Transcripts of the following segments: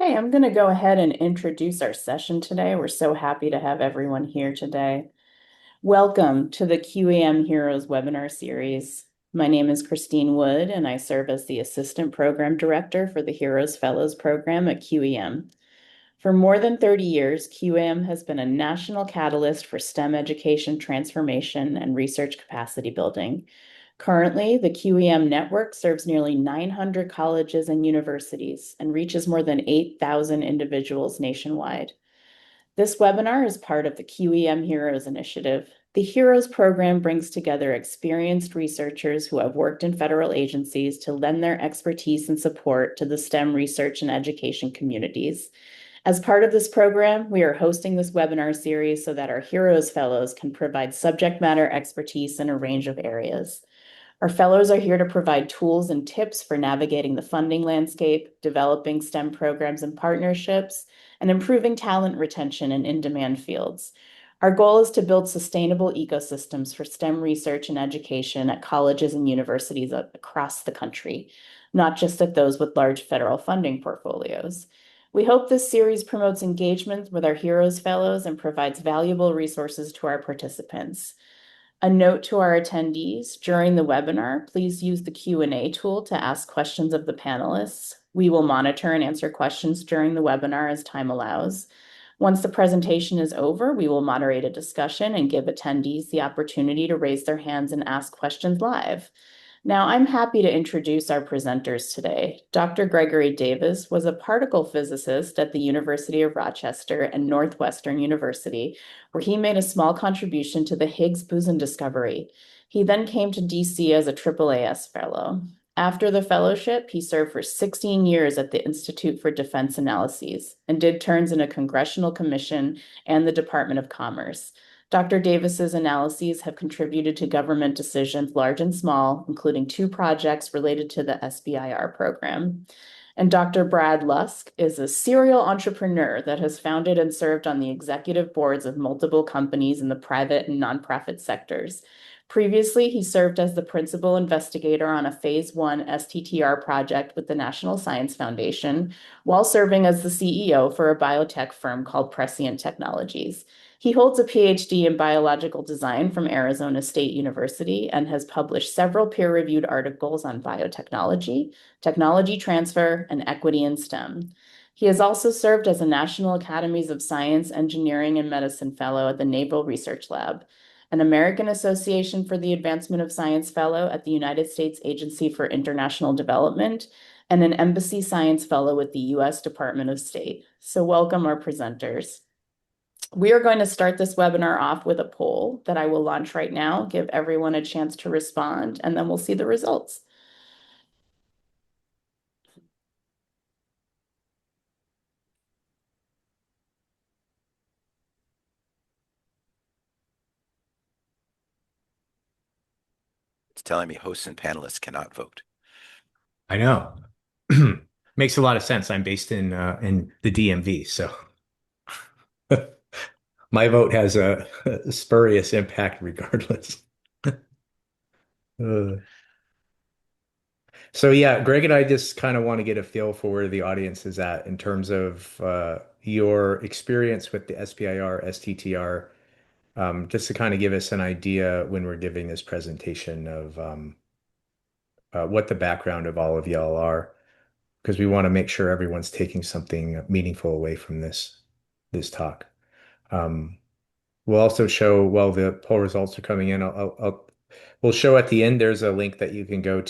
Hey, I'm going to go ahead and introduce our session today. We're so happy to have everyone here today. Welcome to the QEM Heroes webinar series. My name is Christine Wood, and I serve as the Assistant Program Director for the Heroes Fellows Program at QEM. For more than 30 years, QEM has been a national catalyst for STEM education transformation and research capacity building. Currently, the QEM network serves nearly 900 colleges and universities and reaches more than 8,000 individuals nationwide. This webinar is part of the QEM Heroes Initiative. The Heroes program brings together experienced researchers who have worked in federal agencies to lend their expertise and support to the STEM research and education communities. As part of this program, we are hosting this webinar series so that our Heroes Fellows can provide subject matter expertise in a range of areas. Our fellows are here to provide tools and tips for navigating the funding landscape, developing STEM programs and partnerships, and improving talent retention in in-demand fields. Our goal is to build sustainable ecosystems for STEM research and education at colleges and universities across the country, not just at those with large federal funding portfolios. We hope this series promotes engagement with our Heroes Fellows and provides valuable resources to our participants. A note to our attendees, during the webinar, please use the Q&A tool to ask questions of the panelists. We will monitor and answer questions during the webinar as time allows. Once the presentation is over, we will moderate a discussion and give attendees the opportunity to raise their hands and ask questions live. Now, I'm happy to introduce our presenters today. Dr. Gregory Davis was a particle physicist at the University of Rochester and Northwestern University, where he made a small contribution to the Higgs boson discovery. He then came to DC as a AAAS fellow. After the fellowship, he served for 16 years at the Institute for Defense Analyses and did turns in a congressional commission and the Department of Commerce. Dr. Davis's analyses have contributed to government decisions large and small, including 2 projects related to the SBIR program. And Dr. Brad Lusk is a serial entrepreneur that has founded and served on the executive boards of multiple companies in the private and nonprofit sectors. Previously, he served as the principal investigator on a phase 1 STTR project with the National Science Foundation, while serving as the CEO for a biotech firm called Prescient Technologies. He holds a PhD in biological design from Arizona State University and has published several peer-reviewed articles on biotechnology, technology transfer, and equity in STEM. He has also served as a National Academies of Science, Engineering, and Medicine Fellow at the Naval Research Lab, an American Association for the Advancement of Science Fellow at the United States Agency for International Development, and an Embassy Science Fellow with the U.S. Department of State. So welcome our presenters. We are going to start this webinar off with a poll that I will launch right now, give everyone a chance to respond, and then we'll see the results. It's telling me hosts and panelists cannot vote. I know. Makes a lot of sense. I'm based in the DMV, so my vote has a spurious impact regardless. Uh, so yeah, Greg and I just kind of want to get a feel for where the audience is at in terms of your experience with the SBIR STTR, just to kind of give us an idea when we're giving this presentation of what the background of all of y'all are, because we want to make sure everyone's taking something meaningful away from this talk. Um, we'll also show while the poll results are coming in. We'll show at the end. There's a link that you can go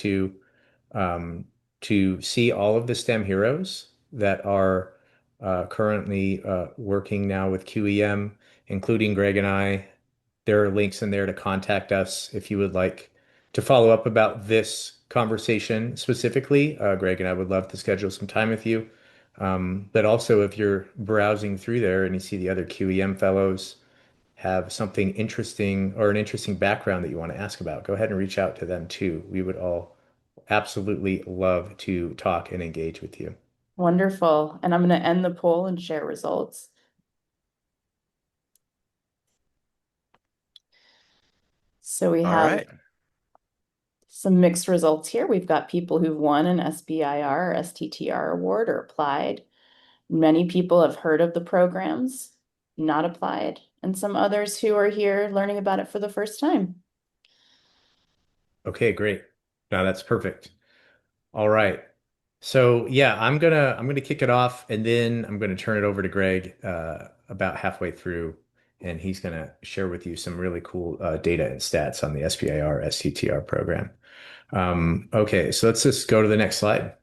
um, to see all of the STEM heroes that are currently working now with QEM, including Greg and I. There are links in there to contact us if you would like to follow up about this conversation specifically. Greg and I would love to schedule some time with you. But also, if you're browsing through there and you see the other QEM fellows have something interesting or an interesting background that you want to ask about, go ahead and reach out to them too. We would all absolutely love to talk and engage with you. Wonderful. And I'm going to end the poll and share results. So we All have right. some mixed results here. We've got people who've won an SBIR or STTR award or applied. Many people have heard of the programs, not applied, and some others who are here learning about it for the first time. Okay, great. Now that's perfect. All right. So yeah, I'm gonna kick it off and then I'm gonna turn it over to Greg about halfway through and he's gonna share with you some really cool data and stats on the SBIR STTR program. Okay, so let's just go to the next slide.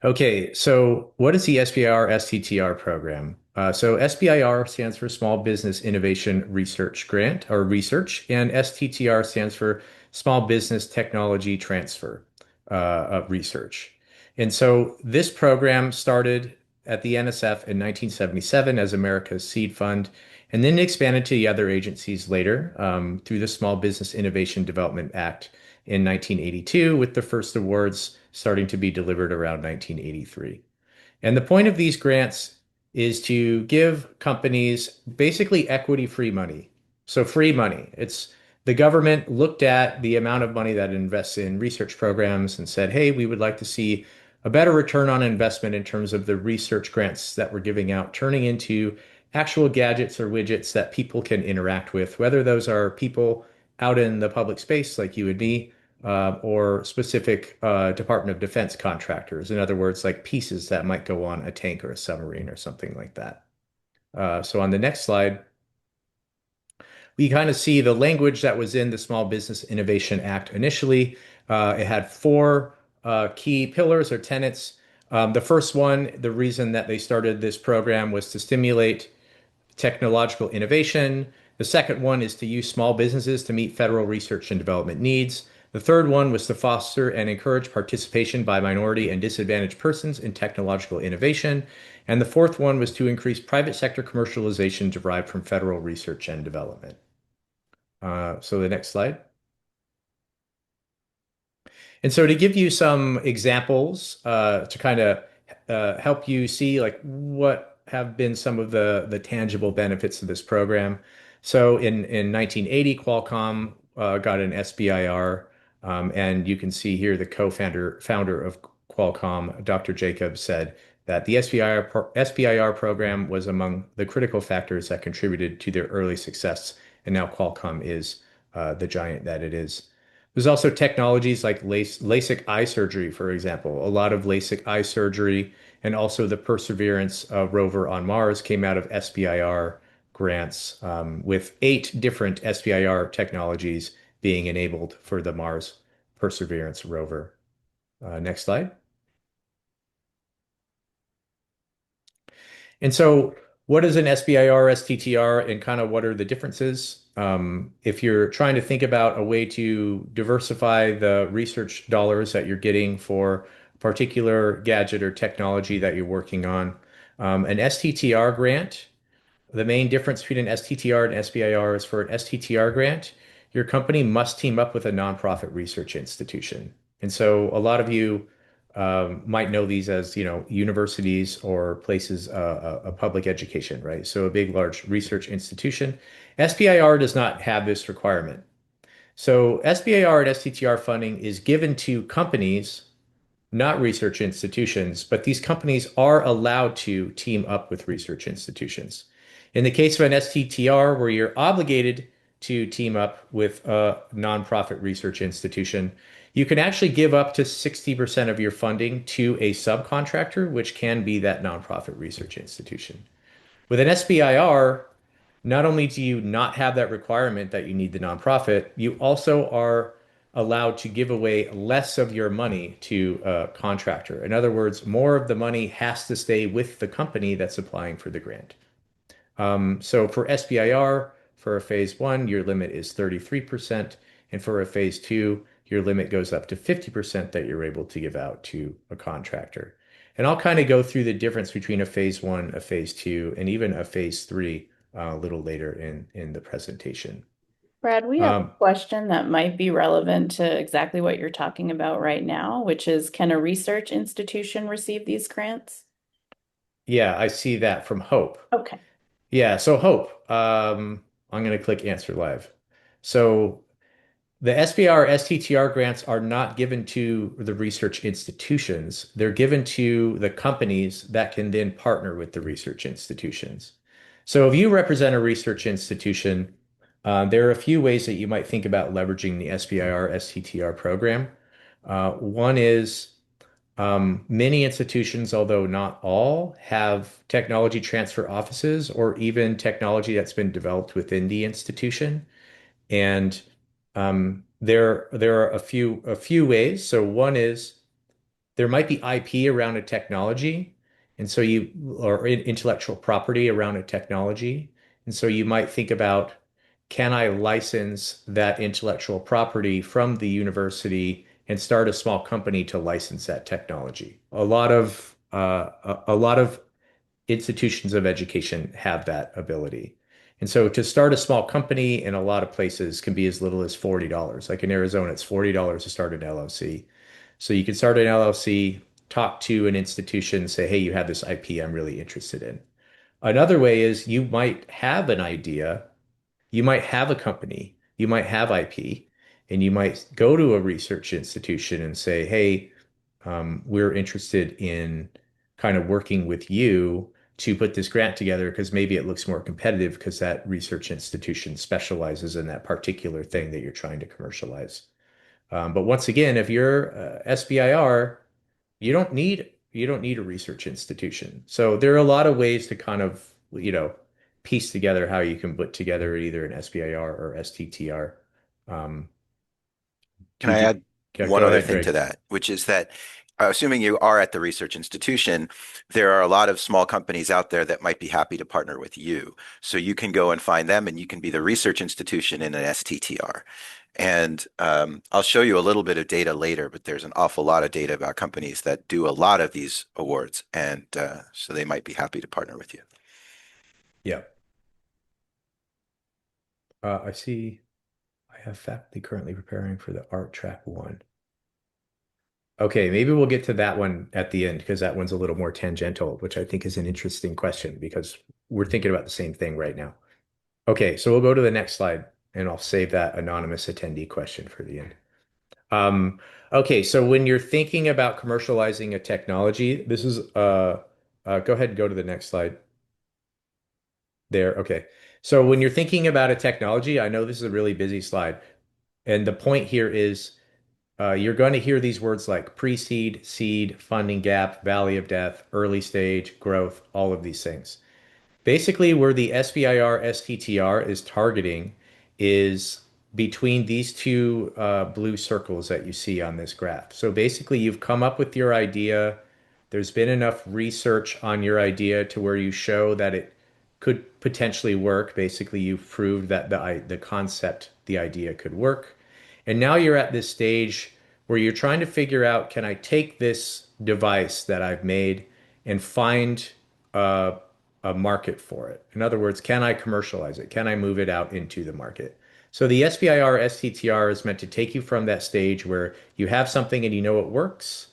Okay, so what is the SBIR STTR program? So SBIR stands for Small Business Innovation Research Grant or Research, and STTR stands for Small Business Technology Transfer of Research. And so this program started at the NSF in 1977 as America's seed fund, and then expanded to the other agencies later through the Small Business Innovation Development Act in 1982, with the first awards starting to be delivered around 1983. And the point of these grants is to give companies basically equity-free money. So free money. It's the government looked at the amount of money that it invests in research programs and said, hey, we would like to see a better return on investment in terms of the research grants that we're giving out, turning into actual gadgets or widgets that people can interact with, whether those are people out in the public space like you and me, or specific Department of Defense contractors. In other words, like pieces that might go on a tank or a submarine or something like that. So on the next slide, we kind of see the language that was in the Small Business Innovation Act initially. It had four key pillars or tenets. The first one, the reason that they started this program was to stimulate technological innovation. The second one is to use small businesses to meet federal research and development needs. The third one was to foster and encourage participation by minority and disadvantaged persons in technological innovation. And the fourth one was to increase private sector commercialization derived from federal research and development. So the next slide. And so to give you some examples to kind of help you see like what have been some of the tangible benefits of this program. So in 1980, Qualcomm got an SBIR, and you can see here the founder of Qualcomm, Dr. Jacobs, said that the SBIR program was among the critical factors that contributed to their early success, and now Qualcomm is the giant that it is. There's also technologies like LASIK eye surgery, for example. A lot of LASIK eye surgery and also the Perseverance rover on Mars came out of SBIR grants, with 8 different SBIR technologies being enabled for the Mars Perseverance rover. Next slide. And so, what is an SBIR, STTR, and kind of what are the differences? If you're trying to think about a way to diversify the research dollars that you're getting for a particular gadget or technology that you're working on, an STTR grant, the main difference between an STTR and SBIR is for an STTR grant, your company must team up with a nonprofit research institution. And so a lot of you might know these as, universities or places of public education, right? So a big, large research institution. SBIR does not have this requirement. So SBIR and STTR funding is given to companies, not research institutions, but these companies are allowed to team up with research institutions. In the case of an STTR, where you're obligated to team up with a nonprofit research institution, you can actually give up to 60% of your funding to a subcontractor, which can be that nonprofit research institution. With an SBIR, not only do you not have that requirement that you need the nonprofit, you also are allowed to give away less of your money to a contractor. In other words, more of the money has to stay with the company that's applying for the grant. So for SBIR, for a phase one, your limit is 33%. And for a phase two, your limit goes up to 50% that you're able to give out to a contractor. And I'll kind of go through the difference between a phase one, a phase two, and even a phase three a little later in the presentation. Brad, we have a Um, question that might be relevant to exactly what you're talking about right now, which is, can a research institution receive these grants? yeah, I see that from Hope. Okay. Yeah, so Hope, I'm going to click Answer Live. So The SBIR STTR grants are not given to the research institutions. They're given to the companies that can then partner with the research institutions. So if you represent a research institution, there are a few ways that you might think about leveraging the SBIR STTR program. One is many institutions, although not all, have technology transfer offices or even technology that's been developed within the institution. And there are a few ways. So one is there might be IP around a technology, and so you or intellectual property around a technology, and so you might think about, can I license that intellectual property from the university and start a small company to license that technology? A lot of institutions of education have that ability. And so to start a small company in a lot of places can be as little as $40. Like in Arizona, it's $40 to start an LLC. So you can start an LLC, talk to an institution, say, hey, you have this IP I'm really interested in. Another way is you might have an idea, you might have a company, you might have IP, and you might go to a research institution and say, hey, we're interested in kind of working with you to put this grant together because maybe it looks more competitive because that research institution specializes in that particular thing that you're trying to commercialize. But once again, if you're SBIR, you don't need a research institution. So there are a lot of ways to kind of, piece together how you can put together either an SBIR or STTR. Um, Can I did you, add yeah, one go other ahead, thing to Greg. that, which is that assuming you are at the research institution, there are a lot of small companies out there that might be happy to partner with you. So you can go and find them and you can be the research institution in an STTR. And I'll show you a little bit of data later, but there's an awful lot of data about companies that do a lot of these awards. And so they might be happy to partner with you. Yeah. I see I have faculty currently preparing for the art track one. Okay, maybe we'll get to that one at the end because that one's a little more tangential, which I think is an interesting question because we're thinking about the same thing right now. Okay, so we'll go to the next slide and I'll save that anonymous attendee question for the end. Okay, so when you're thinking about commercializing a technology, this is go ahead and go to the next slide there. Okay. So when you're thinking about a technology, I know this is a really busy slide, and the point here is you're going to hear these words like pre-seed, seed, funding gap, valley of death, early stage, growth, all of these things. Basically, where the SBIR STTR is targeting is between these two blue circles that you see on this graph. So basically, you've come up with your idea. There's been enough research on your idea to where you show that it could potentially work. Basically, you've proved that the concept, the idea could work. And now you're at this stage where you're trying to figure out, can I take this device that I've made and find a market for it? In other words, can I commercialize it? Can I move it out into the market? So the SBIR STTR is meant to take you from that stage where you have something and you know it works,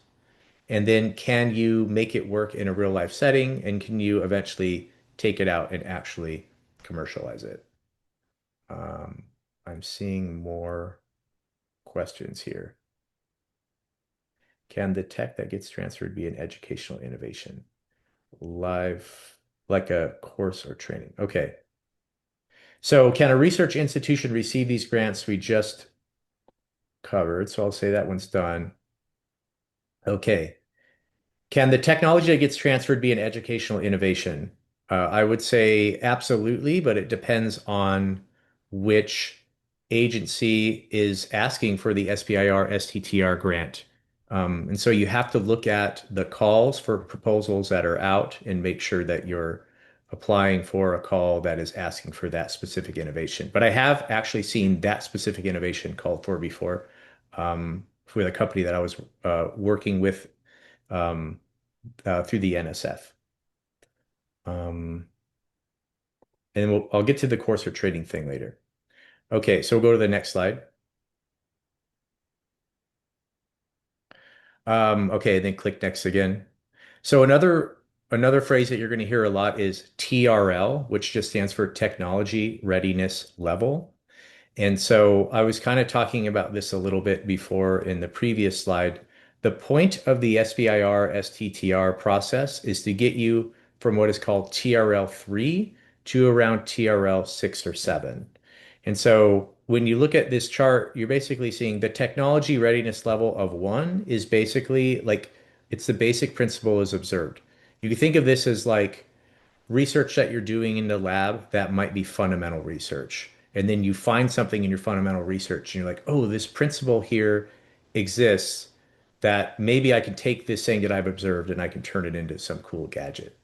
and then can you make it work in a real life setting, and can you eventually take it out and actually commercialize it? Um, I'm seeing more questions here. Can the tech that gets transferred be an educational innovation? Live, like a course or training? Okay. So can a research institution receive these grants we just covered? So I'll say that one's done. Okay. Can the technology that gets transferred be an educational innovation? I would say absolutely, but it depends on which agency is asking for the SBIR STTR grant. And so you have to look at the calls for proposals that are out and make sure that you're applying for a call that is asking for that specific innovation. But I have actually seen that specific innovation called for before, with a company that I was working with um, through the NSF. Um, and I'll get to the course or trading thing later. Okay, so we'll go to the next slide. Okay, then click next again. So another phrase that you're going to hear a lot is TRL, which just stands for Technology Readiness Level. And so I was kind of talking about this a little bit before in the previous slide. The point of the SBIR STTR process is to get you from what is called TRL3 to around TRL 6 or 7. And so when you look at this chart, you're basically seeing the technology readiness level of 1 is basically like it's the basic principle is observed. You can think of this as like research that you're doing in the lab that might be fundamental research. And then you find something in your fundamental research and you're like, oh, this principle here exists that maybe I can take this thing that I've observed and I can turn it into some cool gadget.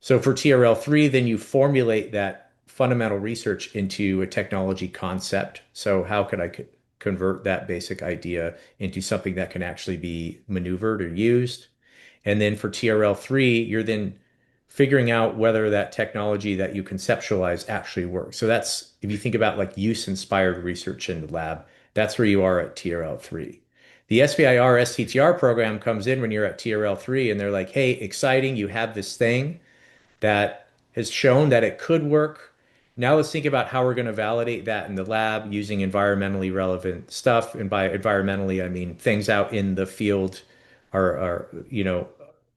So for TRL3, then you formulate that fundamental research into a technology concept. So how could I convert that basic idea into something that can actually be maneuvered or used? And then for TRL3, you're then figuring out whether that technology that you conceptualize actually works. So that's, if you think about like use-inspired research in the lab, that's where you are at TRL3. The SBIR STTR program comes in when you're at TRL3 and they're like, hey, exciting, you have this thing that has shown that it could work. Now let's think about how we're going to validate that in the lab using environmentally relevant stuff. And by environmentally, I mean things out in the field are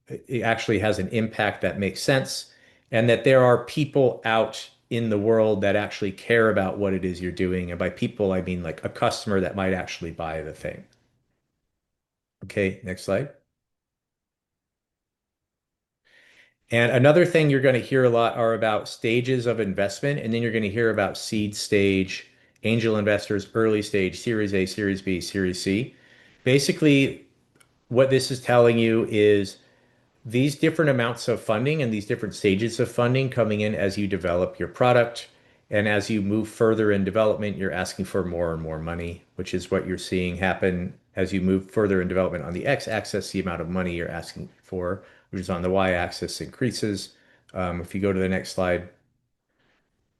it actually has an impact that makes sense, and that there are people out in the world that actually care about what it is you're doing. And by people, I mean like a customer that might actually buy the thing. Okay, next slide. And another thing you're going to hear a lot are about stages of investment, and then you're going to hear about seed stage, angel investors, early stage, Series A, Series B, Series C. Basically, what this is telling you is these different amounts of funding and these different stages of funding coming in as you develop your product. And as you move further in development, you're asking for more and more money, which is what you're seeing happen as you move further in development. On the x-axis, the amount of money you're asking for, which is on the y-axis, increases. If you go to the next slide,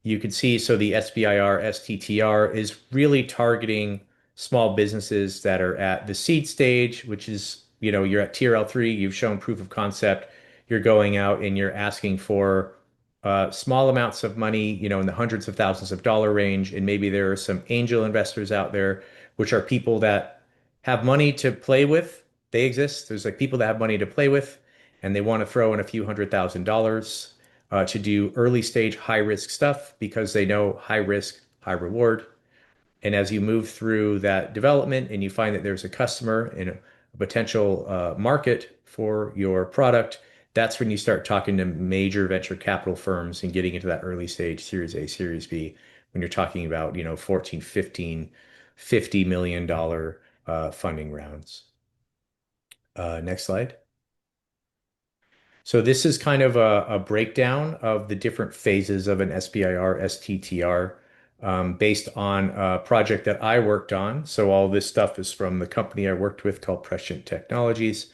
you can see, so the SBIR STTR is really targeting small businesses that are at the seed stage, which is, you're at TRL3, you've shown proof of concept, you're going out and you're asking for small amounts of money, in the hundreds of thousands of dollar range. And maybe there are some angel investors out there, which are people that have money to play with. They exist. There's like people that have money to play with, and they want to throw in a few $100,000 to do early stage high risk stuff because they know high risk, high reward. And as you move through that development and you find that there's a customer and a potential market for your product, that's when you start talking to major venture capital firms and getting into that early stage Series A, Series B, when you're talking about, 14, 15, $50 million funding rounds. Next slide. So this is kind of a breakdown of the different phases of an SBIR STTR based on a project that I worked on. So all this stuff is from the company I worked with called Prescient Technologies.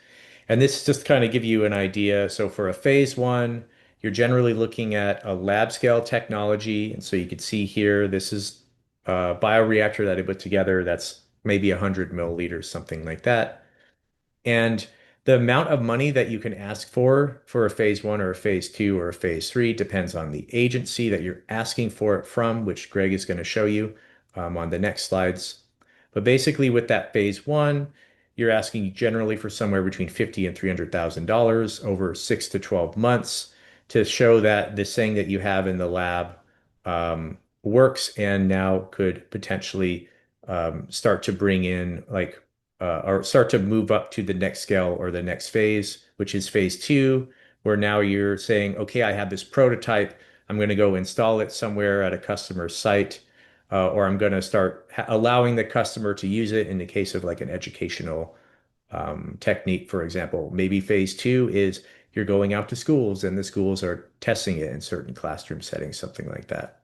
And this just kind of give you an idea. So for a phase one, you're generally looking at a lab scale technology. And so you can see here, this is a bioreactor that I put together that's maybe 100 milliliters, something like that. And the amount of money that you can ask for a phase one or a phase two or a phase three depends on the agency that you're asking for it from, which Greg is going to show you on the next slides. But basically, with that phase one, you're asking generally for somewhere between $50,000 and $300,000 over 6 to 12 months to show that this thing that you have in the lab works and now could potentially start to bring in or start to move up to the next scale or the next phase, which is phase two, where now you're saying, okay, I have this prototype. I'm going to go install it somewhere at a customer site, or I'm going to start allowing the customer to use it in the case of like an educational technique, for example. Maybe phase two is you're going out to schools and the schools are testing it in certain classroom settings, something like that.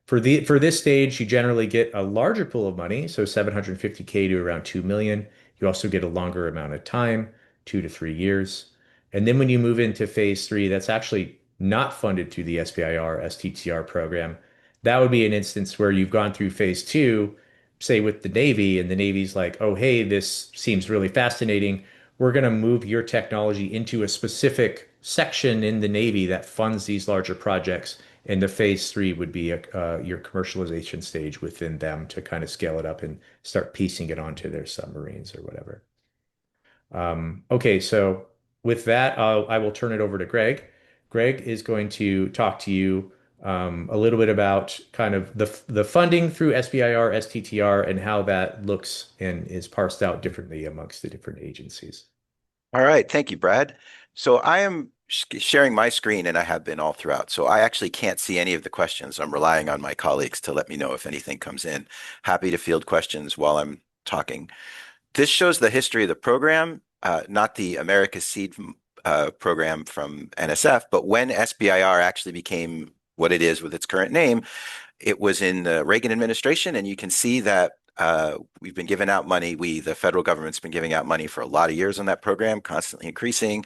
For this stage, you generally get a larger pool of money, so 750K to around 2 million. You also get a longer amount of time, 2 to 3 years. And then when you move into phase three, that's actually not funded through the SBIR STTR program. That would be an instance where you've gone through phase two, say with the Navy, and the Navy's like, oh, hey, this seems really fascinating. We're going to move your technology into a specific section in the Navy that funds these larger projects, And the phase three would be your commercialization stage within them to kind of scale it up and start piecing it onto their submarines or whatever. Okay, so with that, I will turn it over to Greg. Greg is going to talk to you a little bit about kind of the funding through SBIR, STTR, and how that looks and is parsed out differently amongst the different agencies. All right, thank you, Brad. So I am sharing my screen and I have been all throughout. So I actually can't see any of the questions. I'm relying on my colleagues to let me know if anything comes in. Happy to field questions while I'm talking. This shows the history of the program, not the America's Seed program from NSF, but when SBIR actually became what it is with its current name, it was in the Reagan administration, and you can see that we've been giving out money. The federal government's been giving out money for a lot of years on that program, constantly increasing.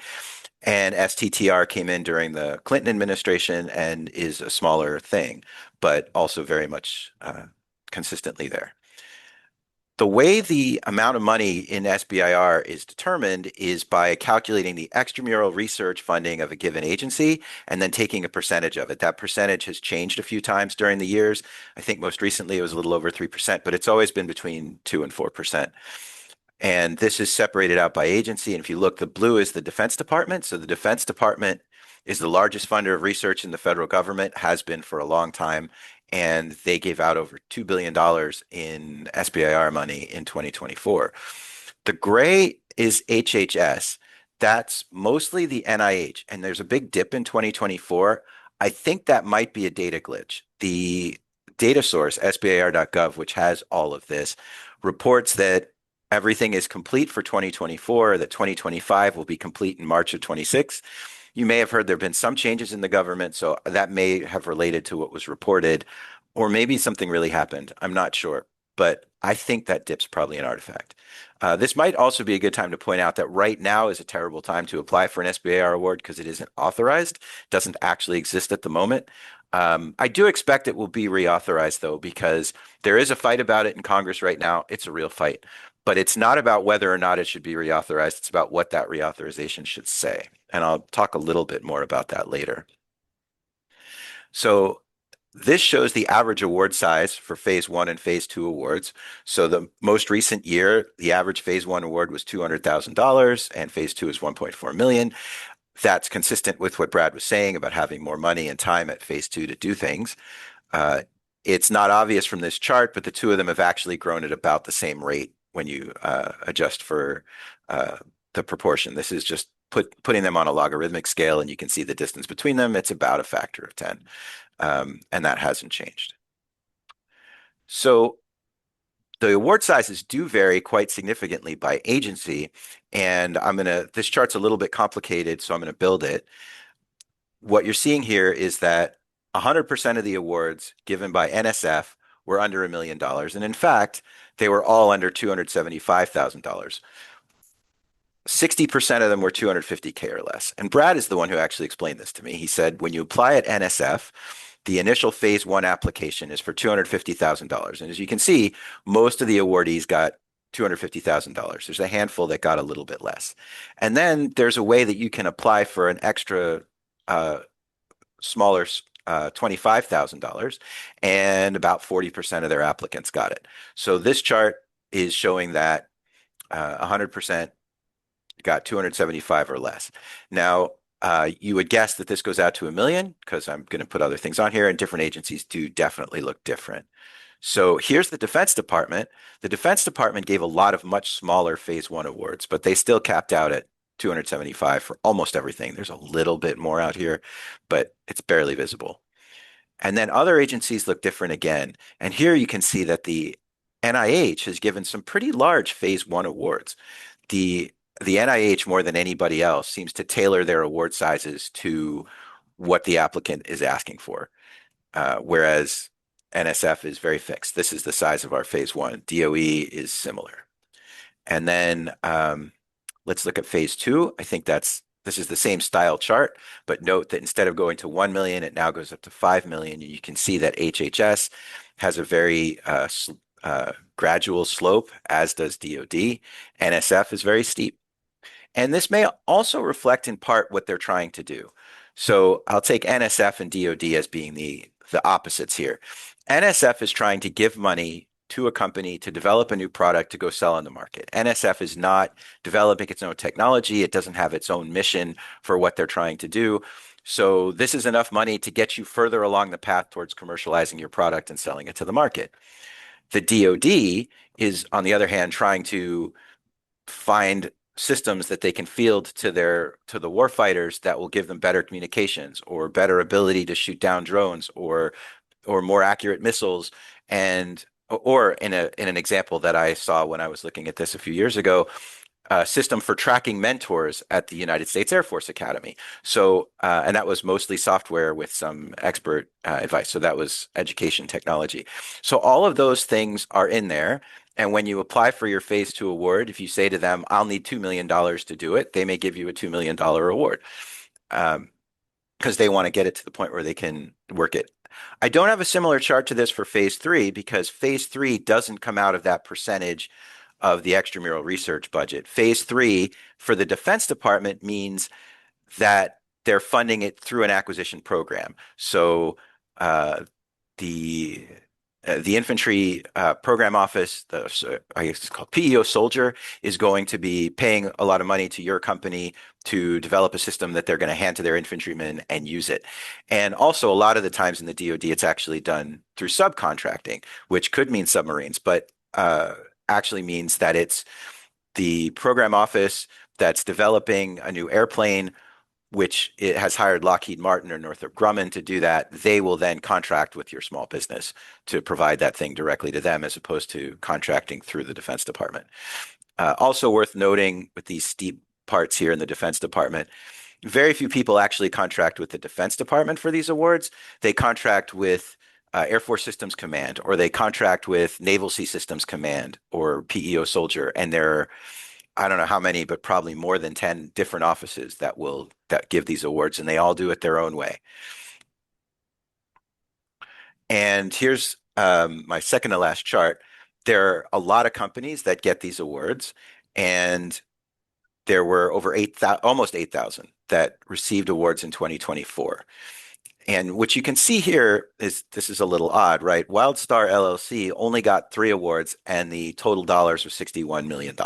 And STTR came in during the Clinton administration and is a smaller thing, but also very much consistently there. The way the amount of money in SBIR is determined is by calculating the extramural research funding of a given agency and then taking a percentage of it. That percentage has changed a few times during the years. I think most recently it was a little over 3%, but it's always been between 2 and 4%. And this is separated out by agency. And if you look, the blue is the Defense Department. So the Defense Department is the largest funder of research in the federal government, has been for a long time. And they gave out over $2 billion in SBIR money in 2024. The gray is HHS. That's mostly the NIH. And there's a big dip in 2024. I think that might be a data glitch. The data source, SBIR.gov, which has all of this, reports that everything is complete for 2024, that 2025 will be complete in March of 26. You may have heard there have been some changes in the government, so that may have related to what was reported, or maybe something really happened. I'm not sure, but I think that dip's probably an artifact. This might also be a good time to point out that right now is a terrible time to apply for an SBIR award because it isn't authorized, doesn't actually exist at the moment. I do expect it will be reauthorized, though, because there is a fight about it in Congress right now. It's a real fight. But it's not about whether or not it should be reauthorized. It's about what that reauthorization should say. And I'll talk a little bit more about that later. So this shows the average award size for phase one and phase two awards. So the most recent year, the average phase one award was $200,000 and phase two is 1.4 million. That's consistent with what Brad was saying about having more money and time at phase two to do things. It's not obvious from this chart, but the two of them have actually grown at about the same rate when you adjust for the proportion. This is just putting them on a logarithmic scale, and you can see the distance between them. It's about a factor of 10, and that hasn't changed. So the award sizes do vary quite significantly by agency, and this chart's a little bit complicated, so I'm going to build it. What you're seeing here is that 100% of the awards given by NSF were under $1 million. And in fact, they were all under $275,000. 60% of them were 250K or less. And Brad is the one who actually explained this to me. He said, when you apply at NSF, the initial phase one application is for $250,000. And as you can see, most of the awardees got $250,000. There's a handful that got a little bit less. And then there's a way that you can apply for an extra smaller $25,000, and about 40% of their applicants got it. So this chart is showing that 100% got 275 or less. Now, you would guess that this goes out to $1 million because I'm going to put other things on here, and different agencies do definitely look different. So here's the Defense Department. The Defense Department gave a lot of much smaller phase one awards, but they still capped out at 275 for almost everything. There's a little bit more out here, but it's barely visible. And then other agencies look different again. And here you can see that the NIH has given some pretty large phase one awards. The NIH, more than anybody else, seems to tailor their award sizes to what the applicant is asking for, whereas NSF is very fixed. This is the size of our phase one. DOE is similar. And then let's look at phase two. I think this is the same style chart, but note that instead of going to 1 million, it now goes up to 5 million. You can see that HHS has a very gradual slope, as does DOD. NSF is very steep. And this may also reflect in part what they're trying to do. So I'll take NSF and DoD as being the opposites here. NSF is trying to give money to a company to develop a new product to go sell on the market. NSF is not developing its own technology. It doesn't have its own mission for what they're trying to do. So this is enough money to get you further along the path towards commercializing your product and selling it to the market. The DoD is, on the other hand, trying to find systems that they can field to the warfighters that will give them better communications or better ability to shoot down drones or more accurate missiles. And or in an example that I saw when I was looking at this a few years ago, a system for tracking mentors at the United States Air Force Academy. So, and that was mostly software with some expert advice. So that was education technology. So all of those things are in there. And when you apply for your phase two award, if you say to them, I'll need $2 million to do it, they may give you a $2 million award. Because they want to get it to the point where they can work it. I don't have a similar chart to this for phase three because phase three doesn't come out of that percentage of the extramural research budget. Phase three for the Defense Department means that they're funding it through an acquisition program. So uh, the the infantry program office, I guess it's called PEO Soldier, is going to be paying a lot of money to your company to develop a system that they're going to hand to their infantrymen and use it. And also, a lot of the times in the DoD, it's actually done through subcontracting, which could mean submarines, but actually means that it's the program office that's developing a new airplane which it has hired Lockheed Martin or Northrop Grumman to do that. They will then contract with your small business to provide that thing directly to them as opposed to contracting through the Defense Department. Also worth noting with these steep parts here in the Defense Department, very few people actually contract with the Defense Department for these awards. They contract with Air Force Systems Command, or they contract with Naval Sea Systems Command or PEO Soldier, and they're I don't know how many, but probably more than 10 different offices that give these awards, and they all do it their own way. And here's my second to last chart. There are a lot of companies that get these awards, and there were over 8,000, almost 8,000 that received awards in 2024. And what you can see here is this is a little odd, right? WildStar LLC only got 3 awards, and the total dollars were $61 million.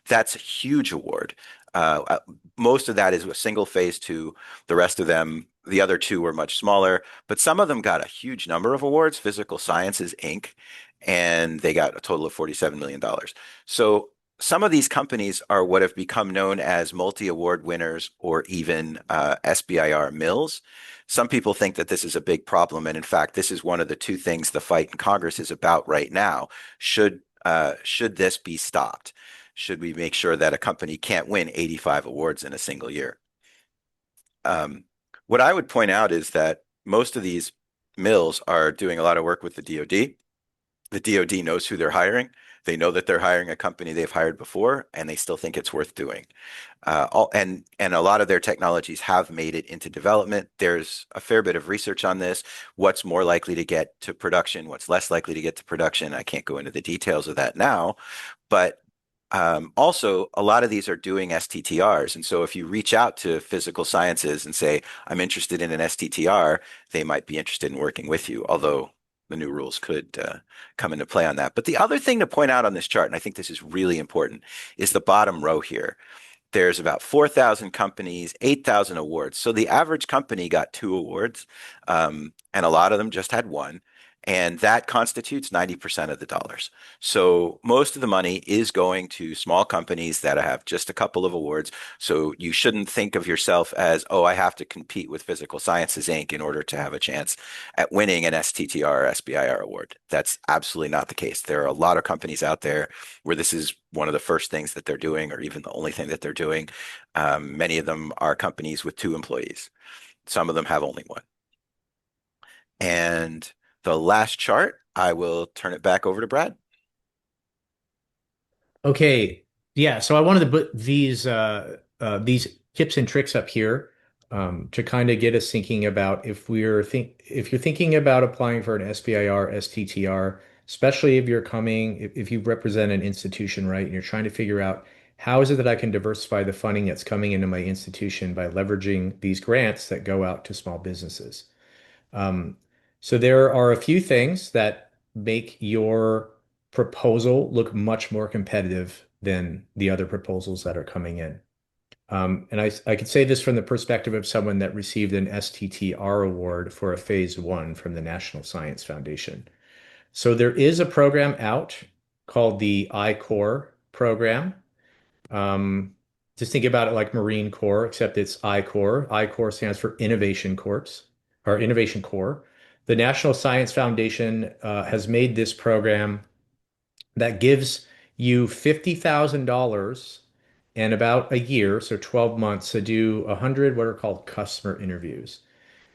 That's a huge award. Most of that is a single phase two. The rest of them, the other two were much smaller, but some of them got a huge number of awards. Physical Sciences Inc., and they got a total of $47 million. So some of these companies are what have become known as multi-award winners or even SBIR mills. Some people think that this is a big problem, and in fact, this is one of the two things the fight in Congress is about right now. Should this be stopped? Should we make sure that a company can't win 85 awards in a single year? What I would point out is that most of these mills are doing a lot of work with the DoD. The DoD knows who they're hiring. They know that they're hiring a company they've hired before, and they still think it's worth doing. And a lot of their technologies have made it into development. There's a fair bit of research on this. What's more likely to get to production? What's less likely to get to production? I can't go into the details of that now, but also, a lot of these are doing STTRs. And so if you reach out to physical sciences and say, I'm interested in an STTR, they might be interested in working with you, although the new rules could come into play on that. But the other thing to point out on this chart, and I think this is really important, is the bottom row here. There's about 4,000 companies, 8,000 awards. So the average company got 2 awards, and a lot of them just had one. And that constitutes 90% of the dollars. So most of the money is going to small companies that have just a couple of awards. So you shouldn't think of yourself as, oh, I have to compete with Physical Sciences Inc. in order to have a chance at winning an STTR or SBIR award. That's absolutely not the case. There are a lot of companies out there where this is one of the first things that they're doing, or even the only thing that they're doing. Many of them are companies with 2 employees. Some of them have only one. And the last chart, I will turn it back over to Brad. Okay. Yeah. So I wanted to put these tips and tricks up here to kind of get us thinking about if you're thinking about applying for an SBIR, STTR, especially if you represent an institution, right, and you're trying to figure out how is it that I can diversify the funding that's coming into my institution by leveraging these grants that go out to small businesses? Um, so there are a few things that make your proposal look much more competitive than the other proposals that are coming in. And I could say this from the perspective of someone that received an STTR award for a phase one from the National Science Foundation. So there is a program out called the I-Corps program. Um, just think about it like Marine Corps, except it's I-Corps. I-Corps stands for Innovation Corps or Innovation Corps. The National Science Foundation has made this program that gives you $50,000 and about a year, so 12 months, to do 100 what are called customer interviews.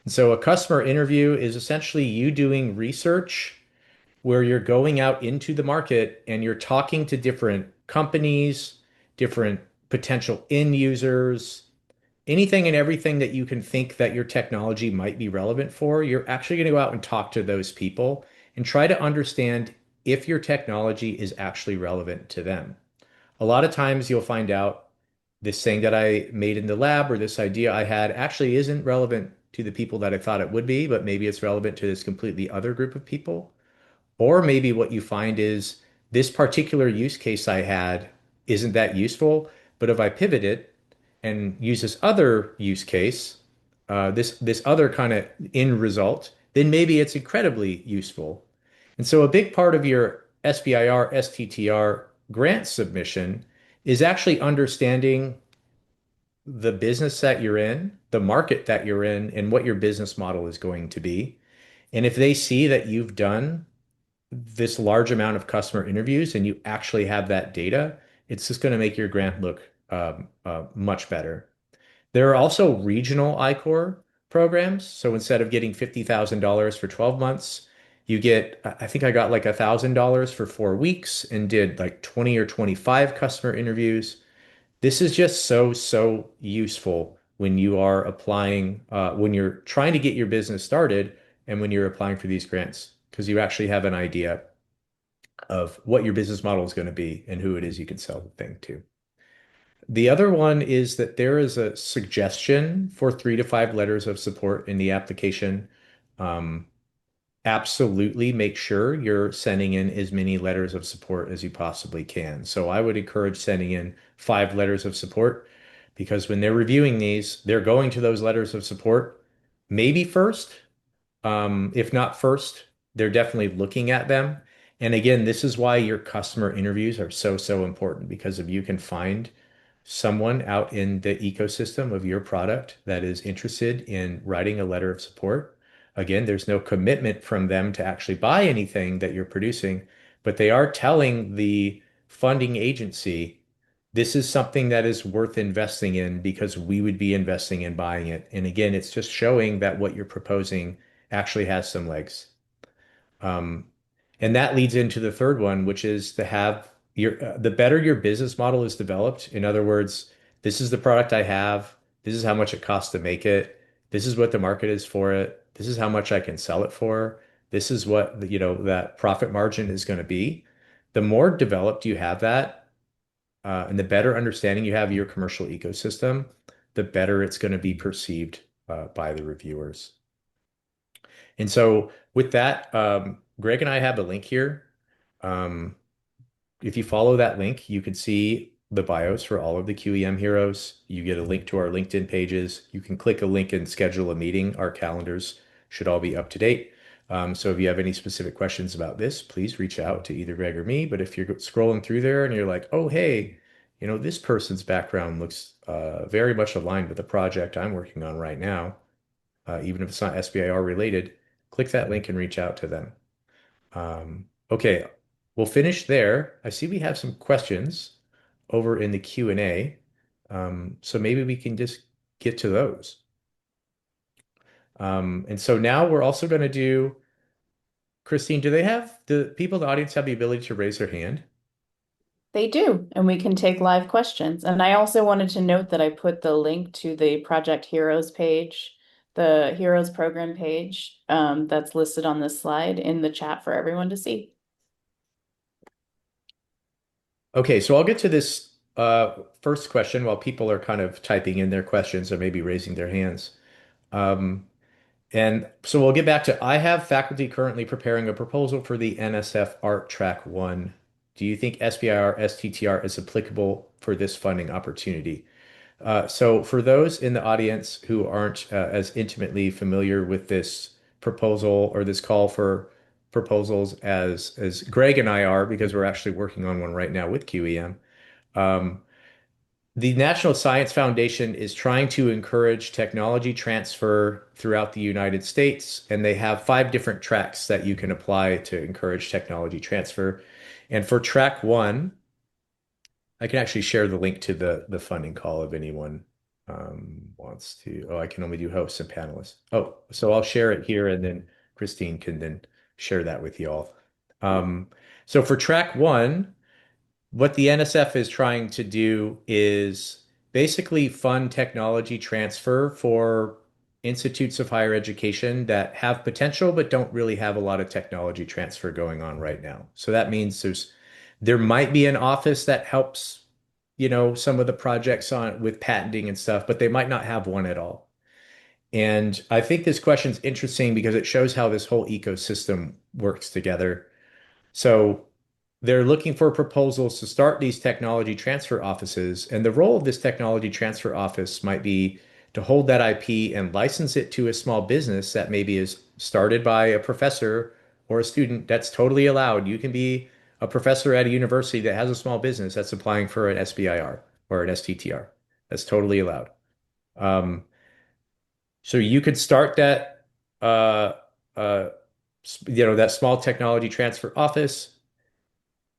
And so a customer interview is essentially you doing research where you're going out into the market and you're talking to different companies, different potential end users, anything and everything that you can think that your technology might be relevant for. You're actually going to go out and talk to those people and try to understand if your technology is actually relevant to them. A lot of times you'll find out this thing that I made in the lab or this idea I had actually isn't relevant to the people that I thought it would be, but maybe it's relevant to this completely other group of people. Or maybe what you find is this particular use case I had isn't that useful, but if I pivot it and use this other use case, this other kind of end result, then maybe it's incredibly useful. And so a big part of your SBIR STTR grant submission is actually understanding the business that you're in, the market that you're in, and what your business model is going to be. And if they see that you've done this large amount of customer interviews and you actually have that data, it's just going to make your grant look much better. There are also regional I-Corps programs. So instead of getting $50,000 for 12 months, you get, I think I got like $1,000 for 4 weeks and did like 20 or 25 customer interviews. This is just so useful when you are applying, when you're trying to get your business started and when you're applying for these grants, because you actually have an idea of what your business model is going to be and who it is you can sell the thing to. The other one is that there is a suggestion for 3 to 5 letters of support in the application. Um, Absolutely make sure you're sending in as many letters of support as you possibly can. So I would encourage sending in 5 letters of support because when they're reviewing these, they're going to those letters of support maybe first. If not first, they're definitely looking at them. And again, this is why your customer interviews are so important because if you can find someone out in the ecosystem of your product that is interested in writing a letter of support, again, there's no commitment from them to actually buy anything that you're producing, but they are telling the funding agency, this is something that is worth investing in because we would be investing in buying it. And again, it's just showing that what you're proposing actually has some legs. Um, and that leads into the third one, which is to have the better your business model is developed. In other words, this is the product I have. This is how much it costs to make it. This is what the market is for it. This is how much I can sell it for. This is what, that profit margin is going to be. The more developed you have that, and the better understanding you have of your commercial ecosystem, the better it's going to be perceived by the reviewers. And so with that, Greg and I have a link here. Um, if you follow that link, you can see the bios for all of the QEM heroes. You get a link to our LinkedIn pages. You can click a link and schedule a meeting. Our calendars should all be up to date. So if you have any specific questions about this, please reach out to either Greg or me. But if you're scrolling through there and you're like, oh, hey, this person's background looks very much aligned with the project I'm working on right now, even if it's not SBIR related, click that link and reach out to them. Okay, we'll finish there. I see we have some questions over in the Q&A. So maybe we can just get to those. And so now we're also going to do, Christine, do the people in the audience have the ability to raise their hand? They do, and we can take live questions. And I also wanted to note that I put the link to the Project Heroes page, the Heroes program page, that's listed on this slide in the chat for everyone to see. Okay, so I'll get to this First question, while people are kind of typing in their questions or maybe raising their hands. Um, and so we'll get back to, I have faculty currently preparing a proposal for the NSF Art Track 1. Do you think SBIR STTR is applicable for this funding opportunity? So for those in the audience who aren't as intimately familiar with this proposal or this call for proposals as Greg and I are, because we're actually working on one right now with QEM, um, the National Science Foundation is trying to encourage technology transfer throughout the United States, and they have 5 different tracks that you can apply to encourage technology transfer. And for track 1, I can actually share the link to the funding call if anyone wants to. Oh, I can only do hosts and panelists. Oh, so I'll share it here, and then Christine can then share that with you all. Um, so for track 1, what the NSF is trying to do is basically fund technology transfer for institutes of higher education that have potential but don't really have a lot of technology transfer going on right now. So that means there might be an office that helps, some of the projects on with patenting and stuff, but they might not have one at all. And I think this question is interesting because it shows how this whole ecosystem works together. So they're looking for proposals to start these technology transfer offices. And the role of this technology transfer office might be to hold that IP and license it to a small business that maybe is started by a professor or a student. That's totally allowed. You can be a professor at a university that has a small business that's applying for an SBIR or an STTR. That's totally allowed. Um, so you could start uh, uh, that small technology transfer office.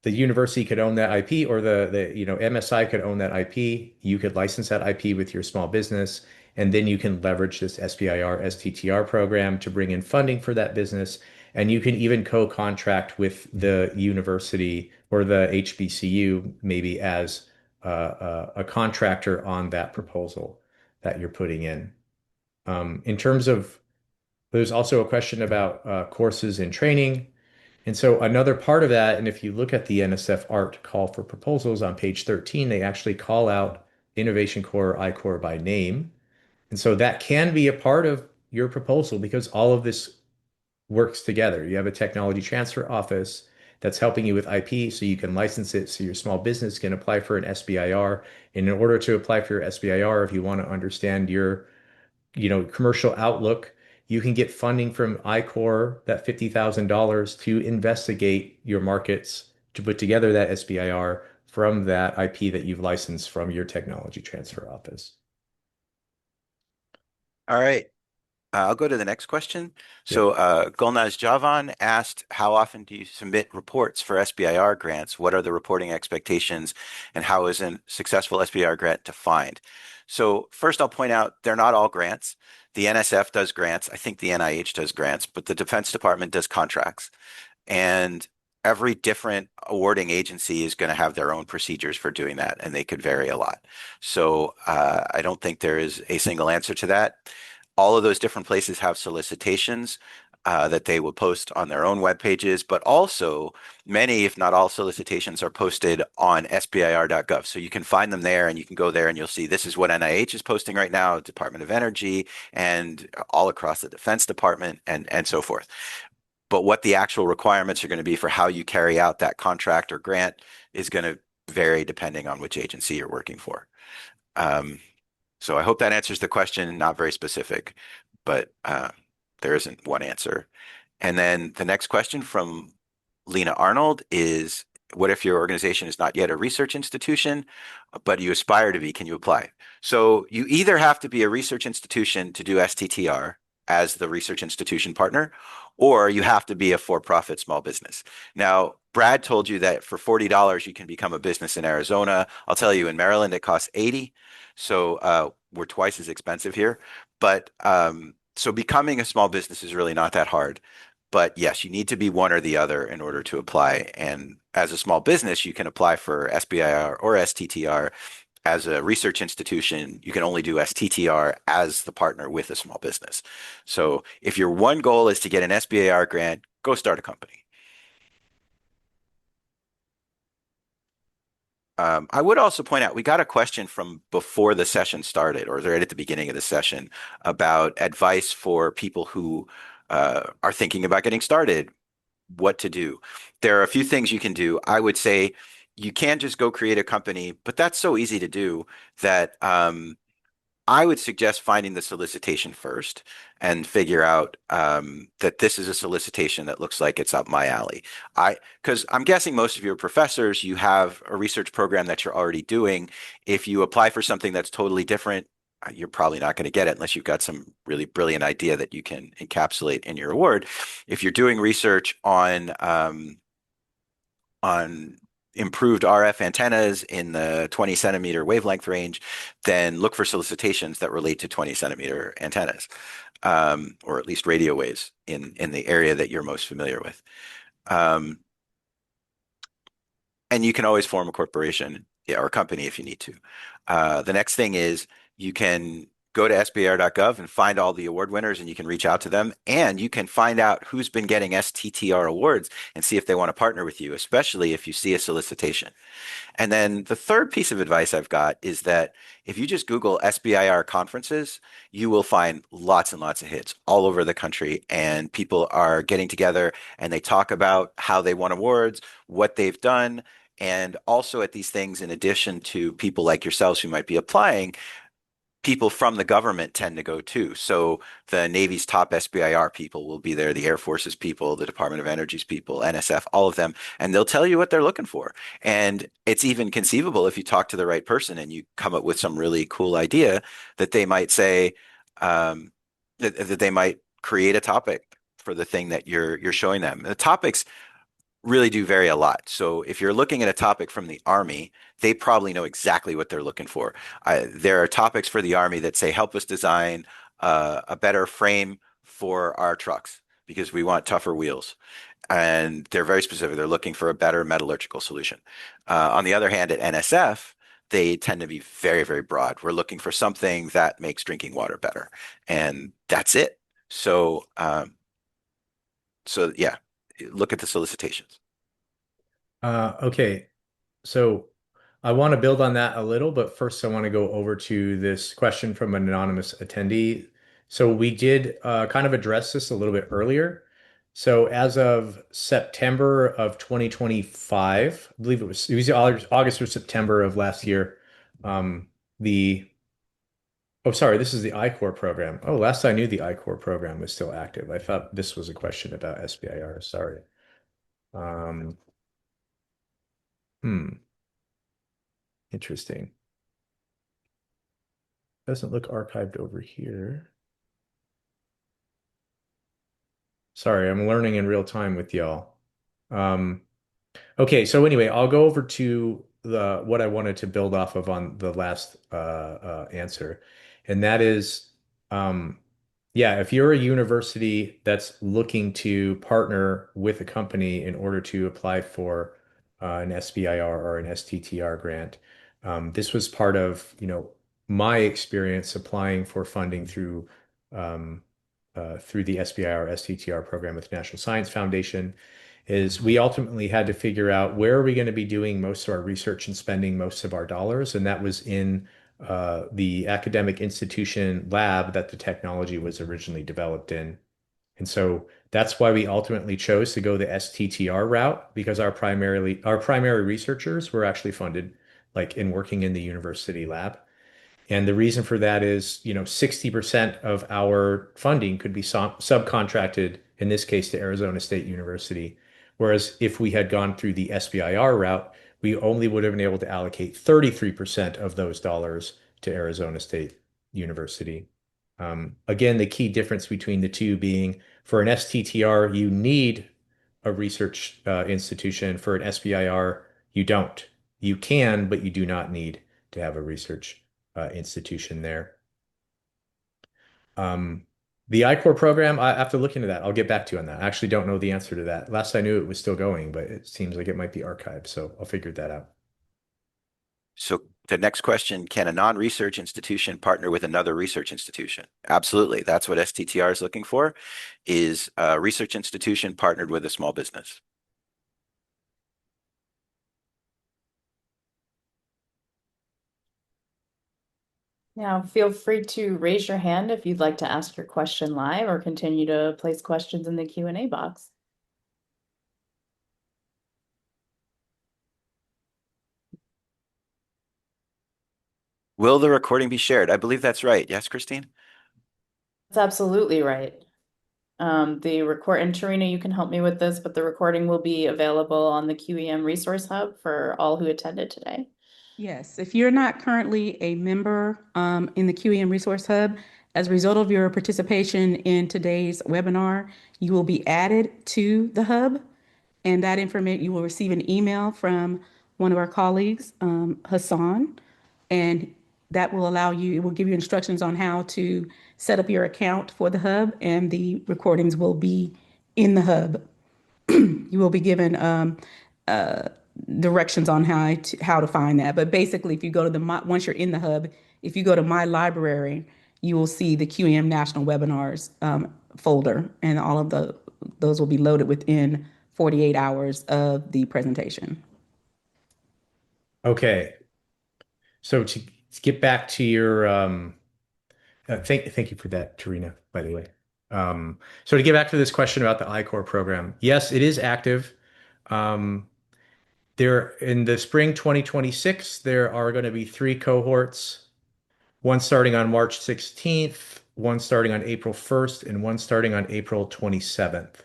The university could own that IP, or the MSI could own that IP. You could license that IP with your small business, and then you can leverage this SBIR STTR program to bring in funding for that business. And you can even co-contract with the university or the HBCU maybe as a contractor on that proposal that you're putting in. In terms of, there's also a question about courses and training. And so another part of that, and if you look at the NSF ART call for proposals on page 13, they actually call out Innovation Core, I-Core by name. And so that can be a part of your proposal because all of this works together. You have a technology transfer office that's helping you with IP so you can license it so your small business can apply for an SBIR. And in order to apply for your SBIR, if you want to understand your commercial outlook, you can get funding from I-Core, that $50,000 to investigate your markets to put together that SBIR from that IP that you've licensed from your technology transfer office. All right. I'll go to the next question. Yep. So Gulnaz Javan asked, how often do you submit reports for SBIR grants? What are the reporting expectations? And how is a successful SBIR grant defined? So first, I'll point out they're not all grants. The NSF does grants. I think the NIH does grants, but the Defense Department does contracts. And every different awarding agency is going to have their own procedures for doing that, and they could vary a lot. So I don't think there is a single answer to that. All of those different places have solicitations that they will post on their own web pages, but also many, if not all, solicitations are posted on SBIR.gov. So you can find them there, and you can go there and you'll see this is what NIH is posting right now, Department of Energy, and all across the Defense Department, and so forth. But what the actual requirements are going to be for how you carry out that contract or grant is going to vary depending on which agency you're working for. So I hope that answers the question, not very specific, but there isn't one answer. And then the next question from Lena Arnold is, what if your organization is not yet a research institution, but you aspire to be? Can you apply? So you either have to be a research institution to do STTR as the research institution partner, or you have to be a for-profit small business. Now, Brad told you that for $40, you can become a business in Arizona. I'll tell you, in Maryland, it costs 80. So we're twice as expensive here. But so becoming a small business is really not that hard. But yes, you need to be one or the other in order to apply. And as a small business, you can apply for SBIR or STTR. As a research institution, you can only do STTR as the partner with a small business. So if your one goal is to get an SBIR grant, go start a company. I would also point out we got a question from before the session started, or right at the beginning of the session, about advice for people who are thinking about getting started, what to do. There are a few things you can do. I would say you can't just go create a company, but that's so easy to do that I would suggest finding the solicitation first and figure out that this is a solicitation that looks like it's up my alley. Because I'm guessing most of your professors, you have a research program that you're already doing. If you apply for something that's totally different, you're probably not going to get it unless you've got some really brilliant idea that you can encapsulate in your award. If you're doing research on improved RF antennas in the 20 centimeter wavelength range, then look for solicitations that relate to 20 centimeter antennas, or at least radio waves in the area that you're most familiar with. Um, and you can always form a corporation, yeah, or a company if you need to. The next thing is you can go to SBIR.gov and find all the award winners, and you can reach out to them, and you can find out who's been getting STTR awards and see if they want to partner with you, especially if you see a solicitation. And then the third piece of advice I've got is that if you just Google SBIR conferences, you will find lots and lots of hits all over the country. And people are getting together and they talk about how they won awards, what they've done. And also at these things, in addition to people like yourselves who might be applying, people from the government tend to go too. So the Navy's top SBIR people will be there, the Air Force's people, the Department of Energy's people, NSF, all of them, and they'll tell you what they're looking for. And it's even conceivable if you talk to the right person and you come up with some really cool idea that they might say um, that they might create a topic for the thing that you're showing them. The topics really do vary a lot. So if you're looking at a topic from the Army, they probably know exactly what they're looking for. There are topics for the Army that say, help us design a better frame for our trucks because we want tougher wheels. And they're very specific. They're looking for a better metallurgical solution. On the other hand, at NSF, they tend to be very, very broad. We're looking for something that makes drinking water better. And that's it. So yeah, look at the solicitations. Okay, so I want to build on that a little, but first I want to go over to this question from an anonymous attendee. So we did kind of address this a little bit earlier. So as of September of 2025, I believe it was August or September of last year, the oh sorry, this is the I-Core program. Oh, last I knew the I-Core program was still active. I thought this was a question about SBIR. Sorry. Um, hmm, interesting. Doesn't look archived over here. Sorry, I'm learning in real time with y'all. Um, okay, so anyway, I'll go over to the what I wanted to build off of on the last answer, and that is, um, yeah, if you're a university that's looking to partner with a company in order to apply for an SBIR or an STTR grant, this was part of, my experience applying for funding um, through the SBIR STTR program with the National Science Foundation is we ultimately had to figure out where are we going to be doing most of our research and spending most of our dollars, and that was in the academic institution lab that the technology was originally developed in. And so that's why we ultimately chose to go the STTR route because our primary researchers were actually funded like in working in the university lab. And the reason for that is, 60% of our funding could be subcontracted, in this case, to Arizona State University. Whereas if we had gone through the SBIR route, we only would have been able to allocate 33% of those dollars to Arizona State University. Again, the key difference between the two being for an STTR, you need a research institution. For an SBIR, you don't. You can, but you do not need to have a research institution there. Um, the I-Core program, I have to look into that. I'll get back to you on that. I actually don't know the answer to that. Last I knew it was still going, but it seems like it might be archived, so I'll figure that out. So the next question, can a non-research institution partner with another research institution? Absolutely. That's what STTR is looking for, is a research institution partnered with a small business. Now, feel free to raise your hand if you'd like to ask your question live or continue to place questions in the Q&A box. Will the recording be shared? I believe that's right. Yes, Christine? That's absolutely right. And Tarina, you can help me with this, but the recording will be available on the QEM Resource Hub for all who attended today. Yes, if you're not currently a member in the QEM Resource Hub, as a result of your participation in today's webinar, you will be added to the hub, and that information you will receive an email from one of our colleagues, Hassan, and that will allow you, it will give you instructions on how to set up your account for the hub, and the recordings will be in the hub. You will be given directions on how to find that. But basically, if you go to once you're in the hub, if you go to my library, you will see the QEM National Webinars folder, and all of those will be loaded within 48 hours of the presentation. Okay. So to get back to your thank you for that, Tarina, by the way. So to get back to this question about the I-Core program, yes, it is active. Um, there in the spring 2026, there are going to be three cohorts, one starting on March 16th, one starting on April 1st, and one starting on April 27th.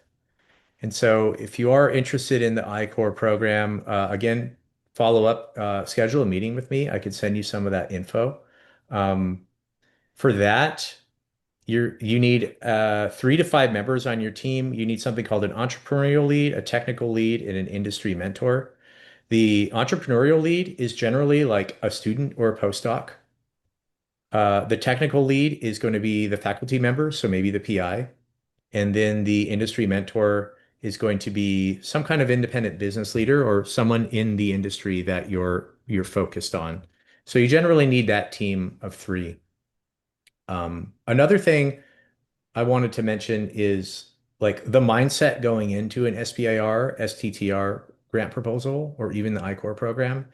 And so if you are interested in the I-Core program, again, follow up, schedule a meeting with me. I could send you some of that info. Um, for that, you need 3 to 5 members on your team. You need something called an entrepreneurial lead, a technical lead, and an industry mentor. The entrepreneurial lead is generally like a student or a postdoc. The technical lead is going to be the faculty member, so maybe the PI. And then the industry mentor is going to be some kind of independent business leader or someone in the industry that you're focused on. So you generally need that team of 3. Another thing I wanted to mention is like the mindset going into an SBIR, STTR grant proposal, or even the I-Core program